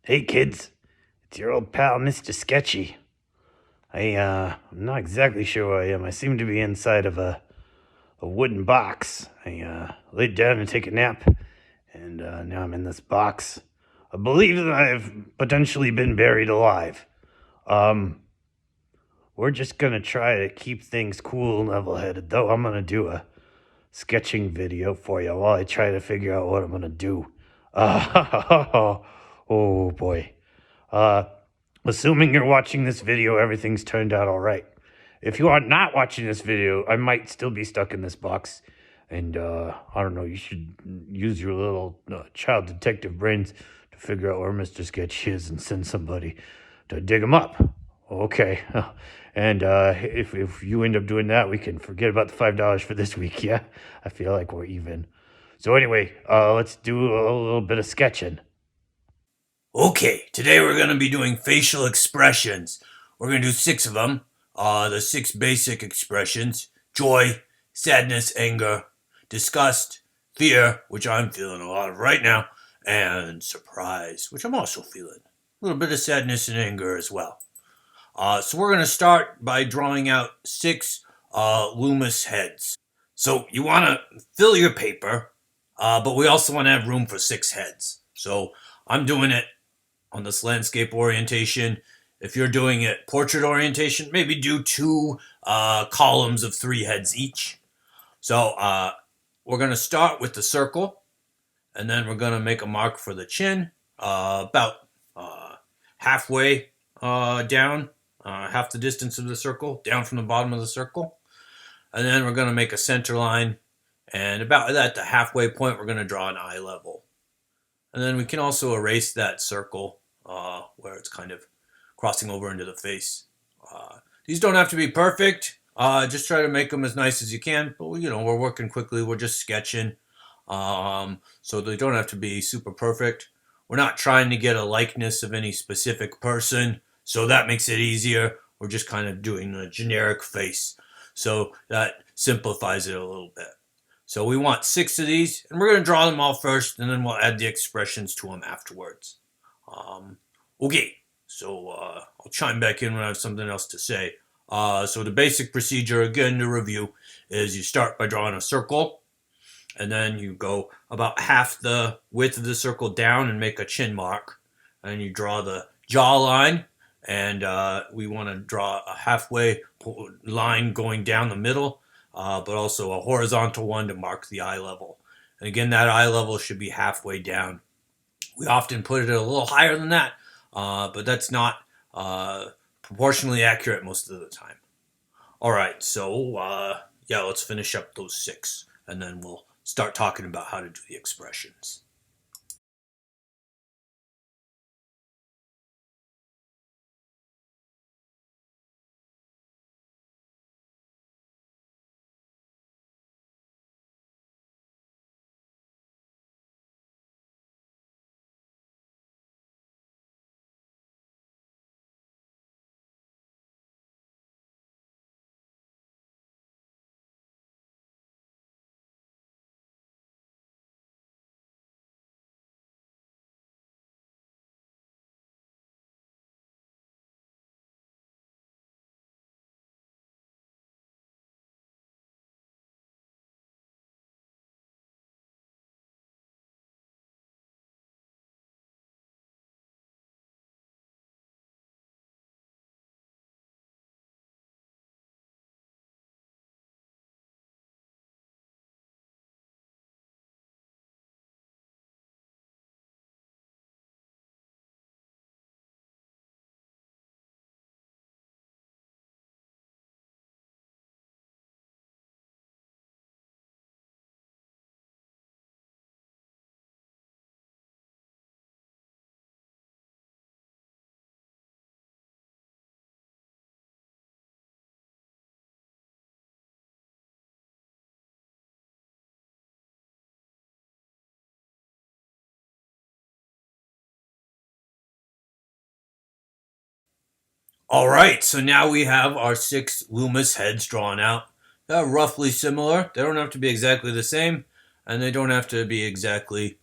Hey kids, it's your old pal Mr. Sketchy. I'm not exactly sure where I am. I seem to be inside of a wooden box. I laid down to take a nap, and now I'm in this box. I believe that I've potentially been buried alive. Um, we're just gonna try to keep things cool and level-headed, though. I'm gonna do a sketching video for you while I try to figure out what I'm gonna do. Oh boy. Uh, Assuming you're watching this video, everything's turned out all right. If you are not watching this video, I might still be stuck in this box. And, I don't know, you should use your little child detective brains to figure out where Mr. Sketch is and send somebody to dig him up. Okay. And if you end up doing that, we can forget about the $5 for this week, yeah? I feel like we're even. So anyway, let's do a little bit of sketching. Okay, today we're going to be doing facial expressions. We're going to do 6 of them. The 6 basic expressions: joy, sadness, anger, disgust, fear, which I'm feeling a lot of right now, and surprise, which I'm also feeling. A little bit of sadness and anger as well. So we're going to start by drawing out 6 Loomis heads. So you want to fill your paper, but we also want to have room for 6 heads. So I'm doing it on this landscape orientation. If you're doing it portrait orientation, maybe do 2 columns of 3 heads each. So we're going to start with the circle, and then we're going to make a mark for the chin, about halfway down, half the distance of the circle, down from the bottom of the circle. And then we're going to make a center line, and about at the halfway point, we're going to draw an eye level. And then we can also erase that circle where it's kind of crossing over into the face. These don't have to be perfect. Just try to make them as nice as you can. But, we're working quickly. We're just sketching. So they don't have to be super perfect. We're not trying to get a likeness of any specific person, so that makes it easier. We're just kind of doing a generic face. So that simplifies it a little bit. So we want 6 of these, and we're going to draw them all first, and then we'll add the expressions to them afterwards. Okay, so I'll chime back in when I have something else to say. So the basic procedure, again, to review, is you start by drawing a circle, and then you go about half the width of the circle down and make a chin mark, and you draw the jawline, and we want to draw a halfway line going down the middle, but also a horizontal one to mark the eye level. And again, that eye level should be halfway down. We often put it a little higher than that, but that's not proportionally accurate most of the time. All right, so yeah, let's finish up those 6, and then we'll start talking about how to do the expressions. All right, so now we have our 6 Loomis heads drawn out. They're roughly similar. They don't have to be exactly the same, and they don't have to be exactly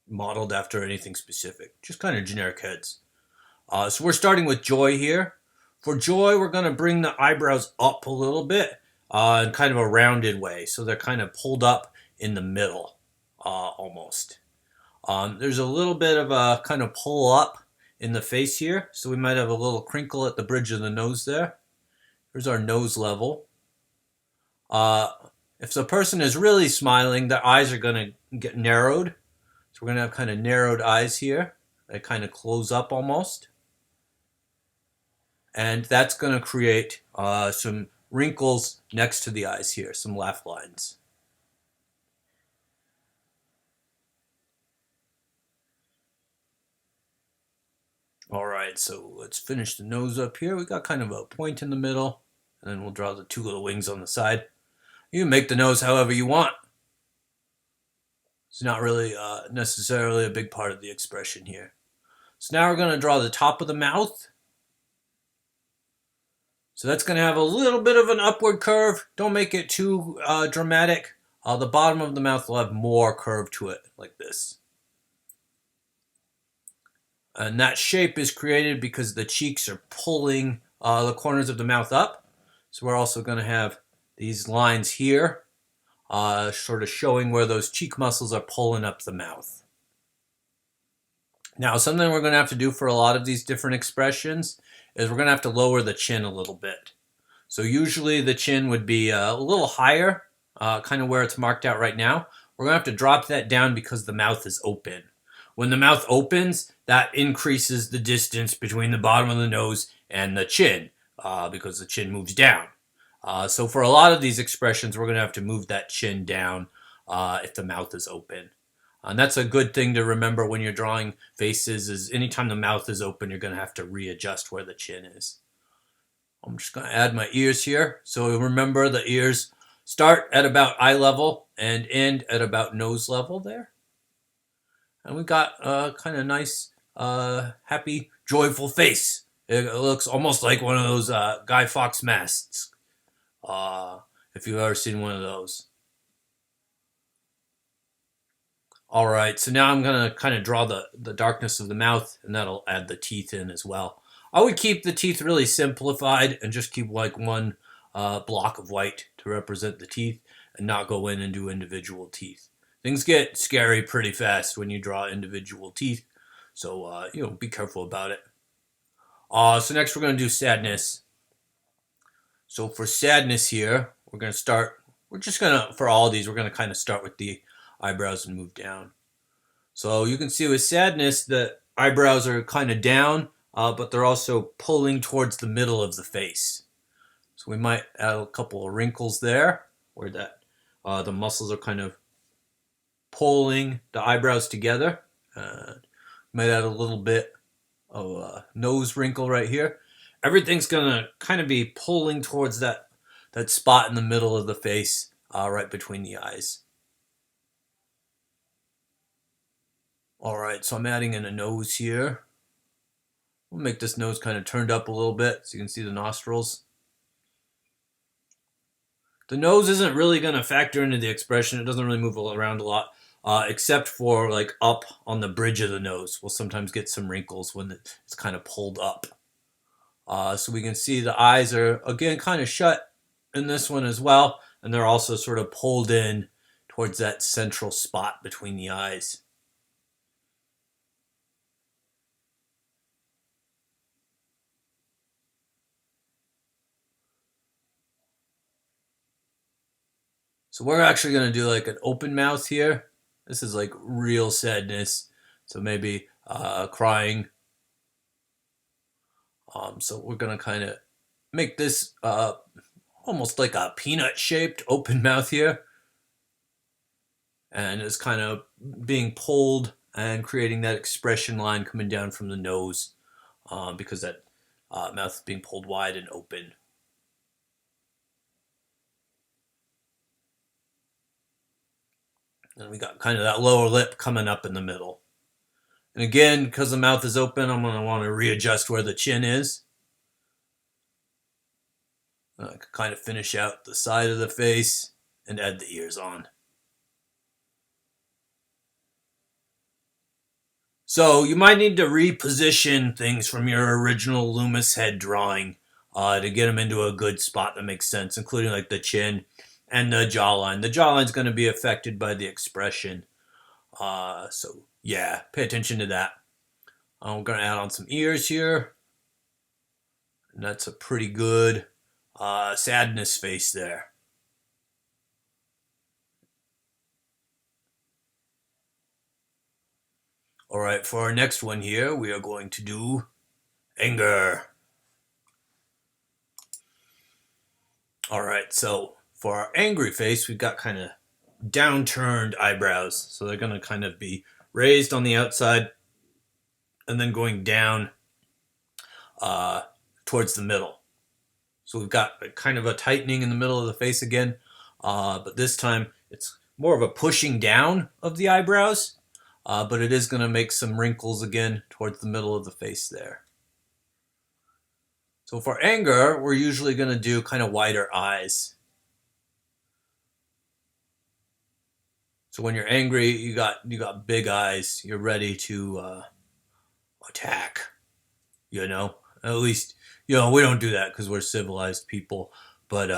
modeled after anything specific, just kind of generic heads. So we're starting with Joy here. For Joy, we're going to bring the eyebrows up a little bit in kind of a rounded way. So they're kind of pulled up in the middle, almost. There's a little bit of a kind of pull up in the face here. So we might have a little crinkle at the bridge of the nose there. Here's our nose level. If the person is really smiling, their eyes are going to get narrowed. So we're going to have kind of narrowed eyes here. They kind of close up almost. And that's going to create some wrinkles next to the eyes here, some laugh lines. All right, so let's finish the nose up here. We got kind of a point in the middle, and then we'll draw the two little wings on the side. You can make the nose however you want. It's not really necessarily a big part of the expression here. So now we're going to draw the top of the mouth. So that's going to have a little bit of an upward curve. Don't make it too dramatic. The bottom of the mouth will have more curve to it, like this. And that shape is created because the cheeks are pulling the corners of the mouth up. So we're also going to have these lines here, sort of showing where those cheek muscles are pulling up the mouth. Now, something we're going to have to do for a lot of these different expressions is we're going to have to lower the chin a little bit. So usually the chin would be a little higher, kind of where it's marked out right now. We're going to have to drop that down because the mouth is open. When the mouth opens, that increases the distance between the bottom of the nose and the chin because the chin moves down. So for a lot of these expressions, we're going to have to move that chin down if the mouth is open. And that's a good thing to remember when you're drawing faces is anytime the mouth is open, you're going to have to readjust where the chin is. I'm just going to add my ears here. So remember the ears start at about eye level and end at about nose level there. And we got a kind of nice, happy, joyful face. It looks almost like one of those Guy Fawkes masks, if you've ever seen one of those. All right, so now I'm going to kind of draw the darkness of the mouth, and that'll add the teeth in as well. I would keep the teeth really simplified and just keep like one block of white to represent the teeth and not go in and do individual teeth. Things get scary pretty fast when you draw individual teeth, so be careful about it. So next we're going to do sadness. So for sadness here, we're going to start, for all of these, we're going to kind of start with the eyebrows and move down. So you can see with sadness, the eyebrows are kind of down, but they're also pulling towards the middle of the face. So we might add a couple of wrinkles there, where the muscles are kind of pulling the eyebrows together. Might add a little bit of a nose wrinkle right here. Everything's gonna kind of be pulling towards that spot in the middle of the face, right between the eyes. All right, so I'm adding in a nose here. We'll make this nose kind of turned up a little bit so you can see the nostrils. The nose isn't really going to factor into the expression. It doesn't really move around a lot, except for like up on the bridge of the nose. We'll sometimes get some wrinkles when it's kind of pulled up. So we can see the eyes are, again, kind of shut in this one as well. And they're also sort of pulled in towards that central spot between the eyes. So we're actually going to do like an open mouth here. This is like real sadness. So maybe crying. So we're going to kind of make this almost like a peanut-shaped open mouth here. And it's kind of being pulled and creating that expression line coming down from the nose because that mouth is being pulled wide and open. And we got kind of that lower lip coming up in the middle. And again, because the mouth is open, I'm going to want to readjust where the chin is. I can kind of finish out the side of the face and add the ears on. So you might need to reposition things from your original Loomis head drawing to get them into a good spot that makes sense, including like the chin and the jawline. The jawline's going to be affected by the expression. So yeah, pay attention to that. I'm going to add on some ears here. And that's a pretty good sadness face there. All right, for our next one here, we are going to do anger. All right, so for our angry face, we've got kind of downturned eyebrows. So they're going to kind of be raised on the outside and then going down uh, towards the middle. So we've got kind of a tightening in the middle of the face again, but this time it's more of a pushing down of the eyebrows, but it is going to make some wrinkles again towards the middle of the face there. So for anger, we're usually going to do kind of wider eyes. So when you're angry, you got big eyes. You're ready to attack. You know, at least we don't do that because we're civilized people. But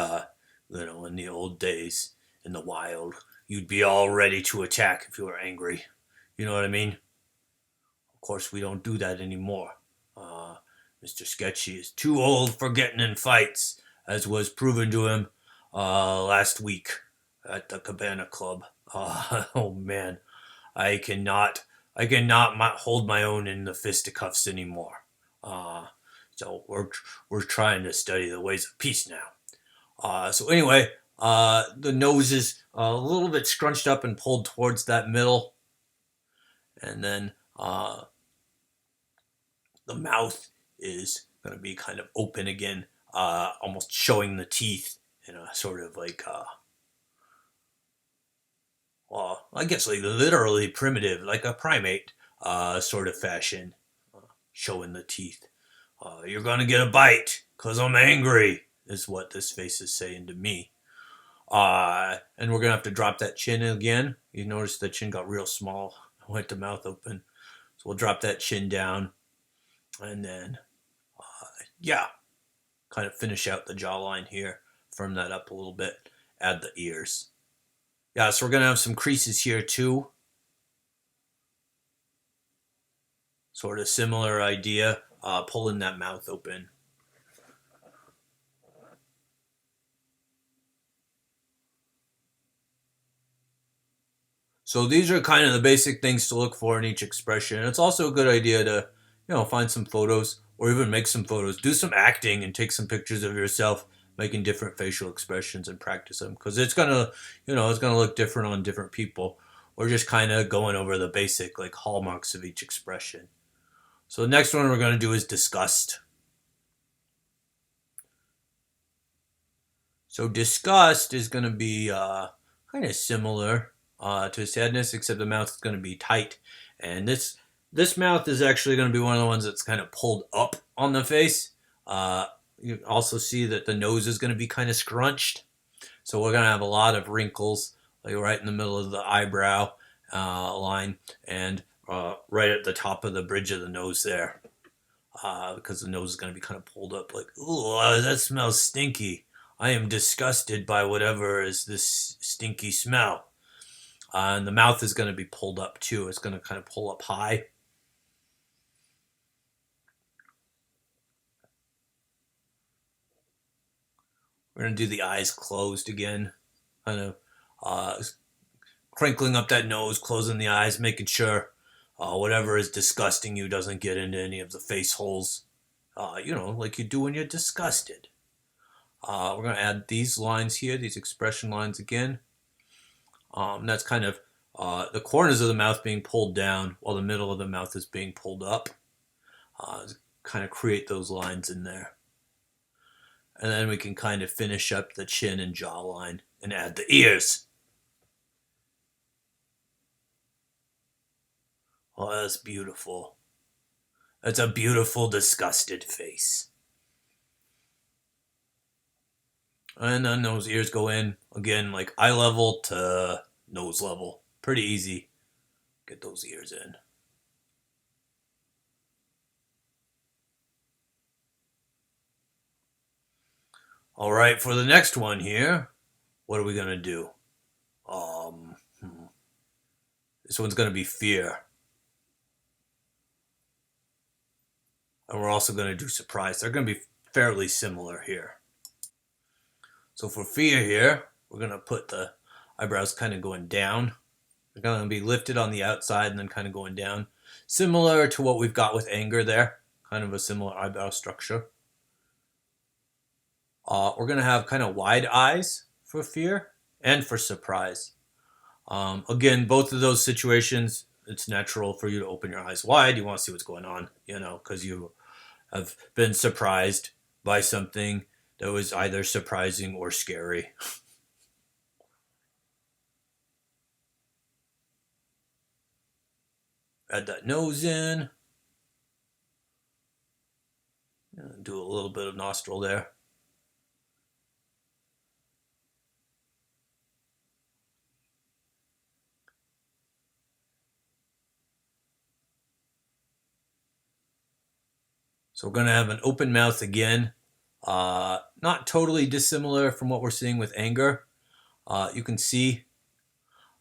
in the old days, in the wild, you'd be all ready to attack if you were angry. You know what I mean? Of course, we don't do that anymore. Mr. Sketchy is too old for getting in fights, as was proven to him last week at the Cabana Club. Oh man, I cannot hold my own in the fisticuffs anymore. So we're trying to study the ways of peace now. So anyway, the nose is a little bit scrunched up and pulled towards that middle, and then the mouth is going to be kind of open again, almost showing the teeth in a sort of like well, I guess like literally primitive, like a primate sort of fashion, showing the teeth. You're gonna get a bite, cause I'm angry, is what this face is saying to me. And we're gonna have to drop that chin again. You notice the chin got real small with the mouth open. So we'll drop that chin down, and then, kind of finish out the jawline here. Firm that up a little bit. Add the ears. Yeah, so we're gonna have some creases here too. Sort of similar idea, pulling that mouth open. So these are kind of the basic things to look for in each expression. It's also a good idea to, find some photos or even make some photos. Do some acting and take some pictures of yourself making different facial expressions and practice them because it's gonna look different on different people. We're just kind of going over the basic like hallmarks of each expression. So the next one we're going to do is disgust. So disgust is going to be kind of similar to sadness, except the mouth is going to be tight, and this mouth is actually going to be one of the ones that's kind of pulled up on the face. You also see that the nose is going to be kind of scrunched, so we're going to have a lot of wrinkles, like right in the middle of the eyebrow line, and right at the top of the bridge of the nose there, because the nose is going to be kind of pulled up, like, ooh, that smells stinky. I am disgusted by whatever is this stinky smell. And the mouth is going to be pulled up too. It's going to kind of pull up high. We're going to do the eyes closed again. Kind of crinkling up that nose, closing the eyes, making sure whatever is disgusting you doesn't get into any of the face holes. Like you do when you're disgusted. We're going to add these lines here, these expression lines again. That's kind of the corners of the mouth being pulled down while the middle of the mouth is being pulled up. Kind of create those lines in there. And then we can kind of finish up the chin and jawline and add the ears. Oh, that's beautiful. That's a beautiful, disgusted face. And then those ears go in, again, like eye level to nose level. Pretty easy. Get those ears in. All right, for the next one here, what are we gonna do? This one's gonna be fear, and we're also gonna do surprise. They're gonna be fairly similar here. So for fear here, we're gonna put the eyebrows kind of going down. They're gonna be lifted on the outside and then kind of going down, similar to what we've got with anger there. Kind of a similar eyebrow structure. We're gonna have kind of wide eyes for fear and for surprise. Again, both of those situations, it's natural for you to open your eyes wide. You want to see what's going on, because you have been surprised by something that was either surprising or scary. Add that nose in. Do a little bit of nostril there. So we're going to have an open mouth again. Not totally dissimilar from what we're seeing with anger. You can see,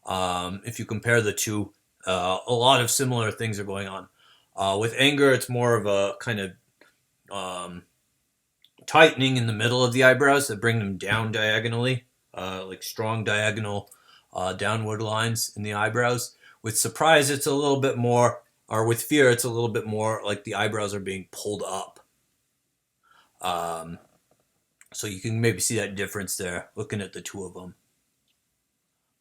if you compare the two, a lot of similar things are going on. With anger, it's more of a kind of tightening in the middle of the eyebrows that bring them down diagonally, like strong diagonal downward lines in the eyebrows. With surprise, it's a little bit more, or with fear, it's a little bit more like the eyebrows are being pulled up. So you can maybe see that difference there looking at the two of them.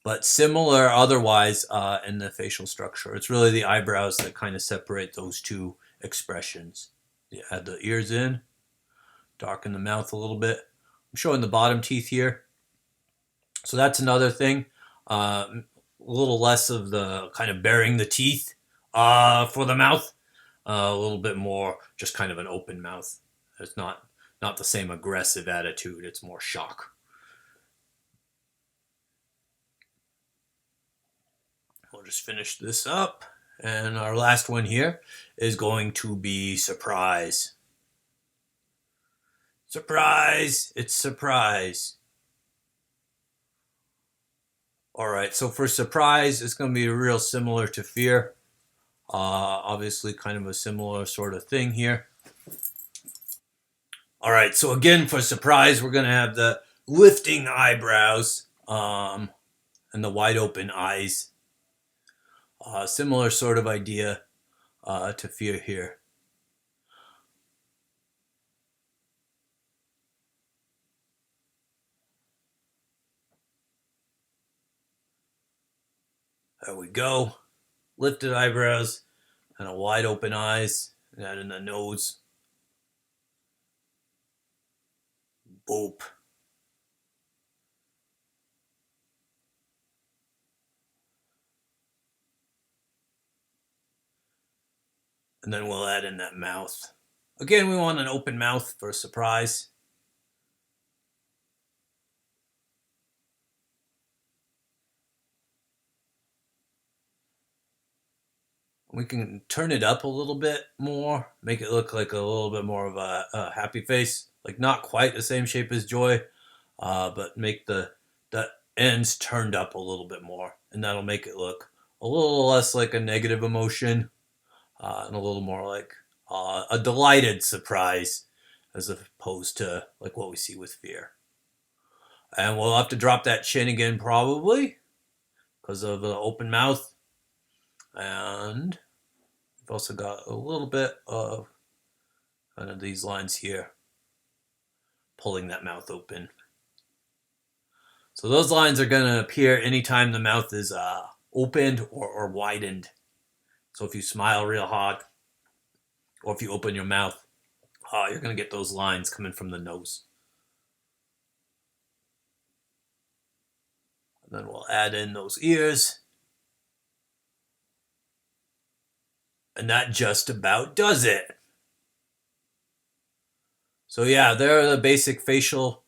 But similar otherwise in the facial structure. It's really the eyebrows that kind of separate those two expressions. You add the ears in, darken the mouth a little bit. I'm showing the bottom teeth here. So that's another thing. A little less of the kind of baring the teeth for the mouth. A little bit more just kind of an open mouth. It's not the same aggressive attitude. It's more shock. We'll just finish this up. And our last one here is going to be surprise. Surprise! It's surprise. All right, so for surprise, it's going to be real similar to fear. Obviously, kind of a similar sort of thing here. All right, so again, for surprise, we're going to have the lifting eyebrows and the wide open eyes. Similar sort of idea to fear here. There we go. Lifted eyebrows and a wide open eyes. And that in the nose. Boop. And then we'll add in that mouth. Again, we want an open mouth for a surprise. We can turn it up a little bit more, make it look like a little bit more of a happy face. Like not quite the same shape as Joy, but make the ends turned up a little bit more. And that'll make it look a little less like a negative emotion and a little more like a delighted surprise as opposed to like what we see with fear. And we'll have to drop that chin again probably because of the open mouth. And we've also got a little bit of kind of these lines here, pulling that mouth open. So those lines are going to appear anytime the mouth is opened or widened. So if you smile real hard, or if you open your mouth, you're going to get those lines coming from the nose. And then we'll add in those ears. And that just about does it. So yeah, there are the basic facial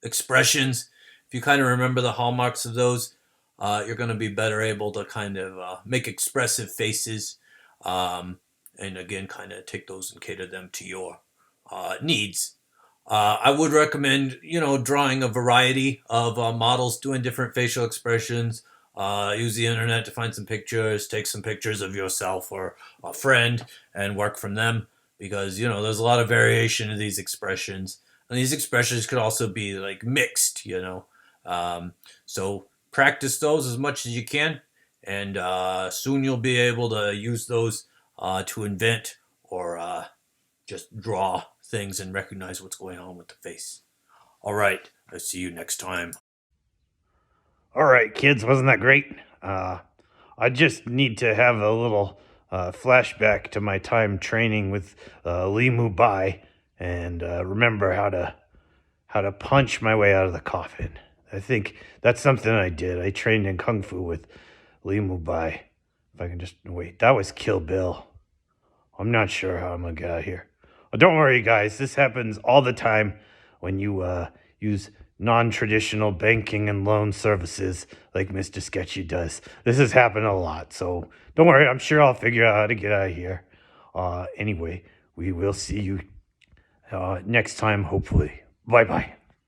expressions. If you kind of remember the hallmarks of those, you're going to be better able to kind of make expressive faces. And again, kind of take those and cater them to your needs. I would recommend, drawing a variety of models, doing different facial expressions. Use the internet to find some pictures, take some pictures of yourself or a friend, and work from them because there's a lot of variation in these expressions, and these expressions could also be like mixed. So practice those as much as you can, and soon you'll be able to use those to invent or just draw things and recognize what's going on with the face. All right, I'll see you next time. All right, kids, wasn't that great? I just need to have a little flashback to my time training with Lee Mubai and remember how to punch my way out of the coffin. I think that's something I did. I trained in kung fu with Lee Mubai. If I can just wait, that was Kill Bill. I'm not sure how I'm gonna get out of here. But don't worry, guys. This happens all the time when you use non-traditional banking and loan services like Mr. Sketchy does. This has happened a lot, so don't worry. I'm sure I'll figure out how to get out of here. Anyway, we will see you next time, hopefully. Bye bye.